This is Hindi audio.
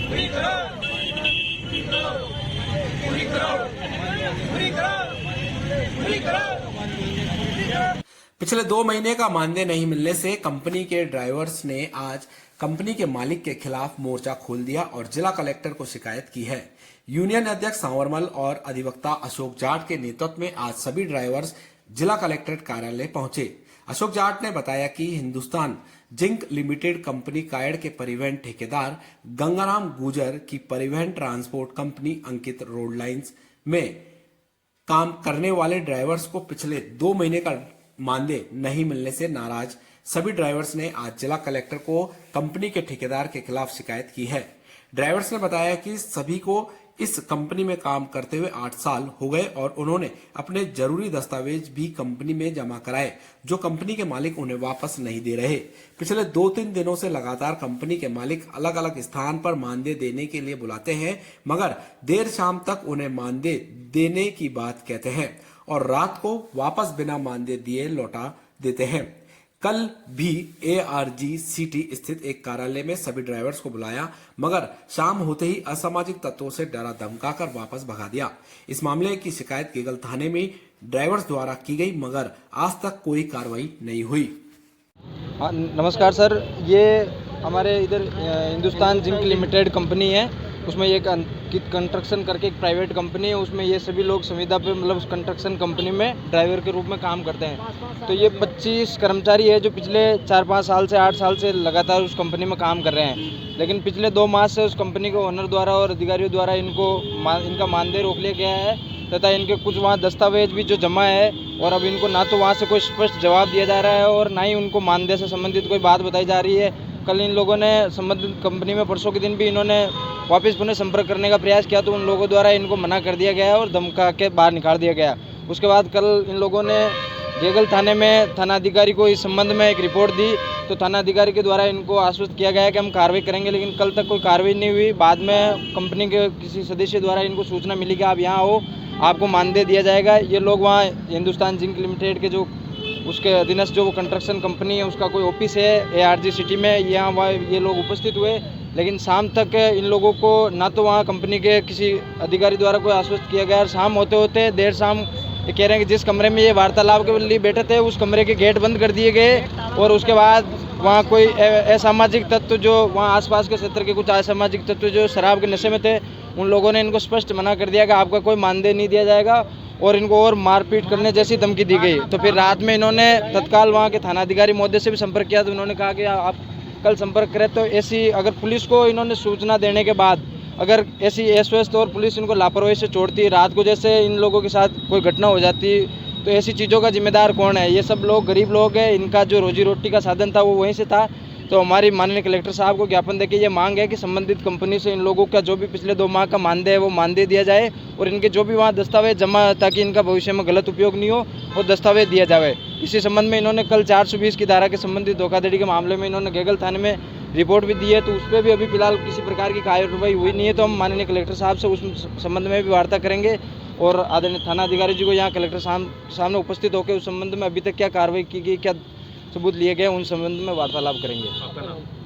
पूरी करो, पूरी करो, पूरी करो, पूरी करो, पूरी करो। पिछले 2 महीने का मानदेय नहीं मिलने से कंपनी के ड्राइवर्स ने आज कंपनी के मालिक के खिलाफ मोर्चा खोल दिया और जिला कलेक्टर को शिकायत की है। यूनियन अध्यक्ष सांवरमल और अधिवक्ता अशोक जाट के नेतृत्व में आज सभी ड्राइवर्स जिला कलेक्ट्रेट कार्यालय पहुंचे। अशोक जाट ने बताया कि Hindustan zinc limited company Kayad के परिवहन ठेकेदार गंगाराम गुर्जर की परिवहन ट्रांसपोर्ट कंपनी अंकित रोड लाइंस में काम करने वाले ड्राइवर्स को पिछले 2 महीने का मानदेय नहीं मिलने से नाराज सभी ड्राइवर्स ने आज जिला कलेक्टर को कंपनी के ठेकेदार के खिलाफ शिकायत की है। ड्राइवर्स ने बताया कि सभी को इस कंपनी में काम करते हुए 8 साल हो गए और उन्होंने अपने जरूरी दस्तावेज भी कंपनी में जमा कराए, जो कंपनी के मालिक उन्हें वापस नहीं दे रहे। पिछले 2-3 दिनों से लगातार कंपनी के मालिक अलग अलग स्थान पर मानदेय देने के लिए बुलाते हैं, मगर देर शाम तक उन्हें मानदेय देने की बात कहते हैं और रात को वापस बिना मानदेय दिए लौटा देते हैं। कल भी ARGCT स्थित एक कार्यालय में सभी ड्राइवर्स को बुलाया, मगर शाम होते ही असामाजिक तत्वों से डरा धमकाकर वापस भगा दिया। इस मामले की शिकायत केगल थाने में ड्राइवर्स द्वारा की गई, मगर आज तक कोई कार्रवाई नहीं हुई। हाँ, नमस्कार सर। ये हमारे इधर हिंदुस्तान जिंक लिमिटेड कंपनी है, उसमें ये अंकित कंस्ट्रक्शन करके एक प्राइवेट कंपनी है। उसमें ये सभी लोग संविदा पे मतलब उस कंस्ट्रक्शन कंपनी में ड्राइवर के रूप में काम करते हैं। तो ये 25 कर्मचारी है जो पिछले 4-5 साल से 8 साल से लगातार उस कंपनी में काम कर रहे हैं, लेकिन पिछले 2 माह से उस कंपनी के ओनर द्वारा और अधिकारियों द्वारा इनका मानदेय रोक लिया गया है तथा इनके कुछ वहाँ दस्तावेज भी जो जमा है, और अब इनको ना तो वहाँ से कोई स्पष्ट जवाब दिया जा रहा है और ना ही उनको मानदेय से संबंधित कोई बात बताई जा रही है। कल इन लोगों ने संबंधित कंपनी में परसों के दिन भी इन्होंने वापस पुनः संपर्क करने का प्रयास किया, तो उन लोगों द्वारा इनको मना कर दिया गया और धमका के बाहर निकाल दिया गया। उसके बाद कल इन लोगों ने गेगल थाने में थानाधिकारी को इस संबंध में एक रिपोर्ट दी, तो थानाधिकारी के द्वारा इनको आश्वस्त किया गया कि हम कार्रवाई करेंगे, लेकिन कल तक कोई कार्रवाई नहीं हुई। बाद में कंपनी के किसी सदस्य द्वारा इनको सूचना मिली कि आप यहाँ आओ, आपको मानदेय दिया जाएगा। ये लोग वहाँ हिंदुस्तान जिंक लिमिटेड के जो उसके अधीनस्थ जो वो कंस्ट्रक्शन कंपनी है उसका कोई ऑफिस है ARGCT में, यहाँ ये लोग उपस्थित हुए, लेकिन शाम तक इन लोगों को ना तो वहाँ कंपनी के किसी अधिकारी द्वारा कोई आश्वस्त किया गया, और शाम होते होते देर शाम ये कह रहे हैं कि जिस कमरे में ये वार्तालाप के लिए बैठे थे उस कमरे के गेट बंद कर दिए गए, और उसके बाद वहाँ कोई असामाजिक तत्व जो वहाँ आसपास के क्षेत्र के कुछ असामाजिक तत्व जो शराब के नशे में थे, उन लोगों ने इनको स्पष्ट मना कर दिया कि आपका कोई मानदेय नहीं दिया जाएगा, और इनको और मारपीट करने जैसी धमकी दी गई। तो फिर रात में इन्होंने तत्काल वहाँ के थानाधिकारी महोदय से भी संपर्क किया, तो उन्होंने कहा कि आप कल संपर्क करें। तो ऐसी अगर पुलिस को इन्होंने सूचना देने के बाद अगर ऐसी अस्वस्थ और पुलिस इनको लापरवाही से छोड़ती, रात को जैसे इन लोगों के साथ कोई घटना हो जाती, तो ऐसी चीज़ों का जिम्मेदार कौन है? ये सब लोग गरीब लोग हैं, इनका जो रोजी रोटी का साधन था वो वहीं से था। तो हमारी माननीय कलेक्टर साहब को ज्ञापन देके ये मांग है कि संबंधित कंपनी से इन लोगों का जो भी पिछले 2 माह का मानदेय है वो मानदेय दिया जाए, और इनके जो भी वहाँ दस्तावेज जमा, ताकि इनका भविष्य में गलत उपयोग नहीं हो, वो दस्तावेज दिया जाए। इसी संबंध में इन्होंने कल 420 की धारा के संबंधित धोखाधड़ी के मामले में इन्होंने गेगल थाने में रिपोर्ट भी दी है, तो उस पर भी अभी फिलहाल किसी प्रकार की कार्रवाई हुई नहीं है। तो हम माननीय कलेक्टर साहब से उस संबंध में भी वार्ता करेंगे, और आदरणीय थाना अधिकारी जी को यहाँ कलेक्टर सामने उपस्थित होकर उस संबंध में अभी तक क्या कार्रवाई की गई, क्या सबूत लिए गए, उन संबंध में वार्तालाप करेंगे।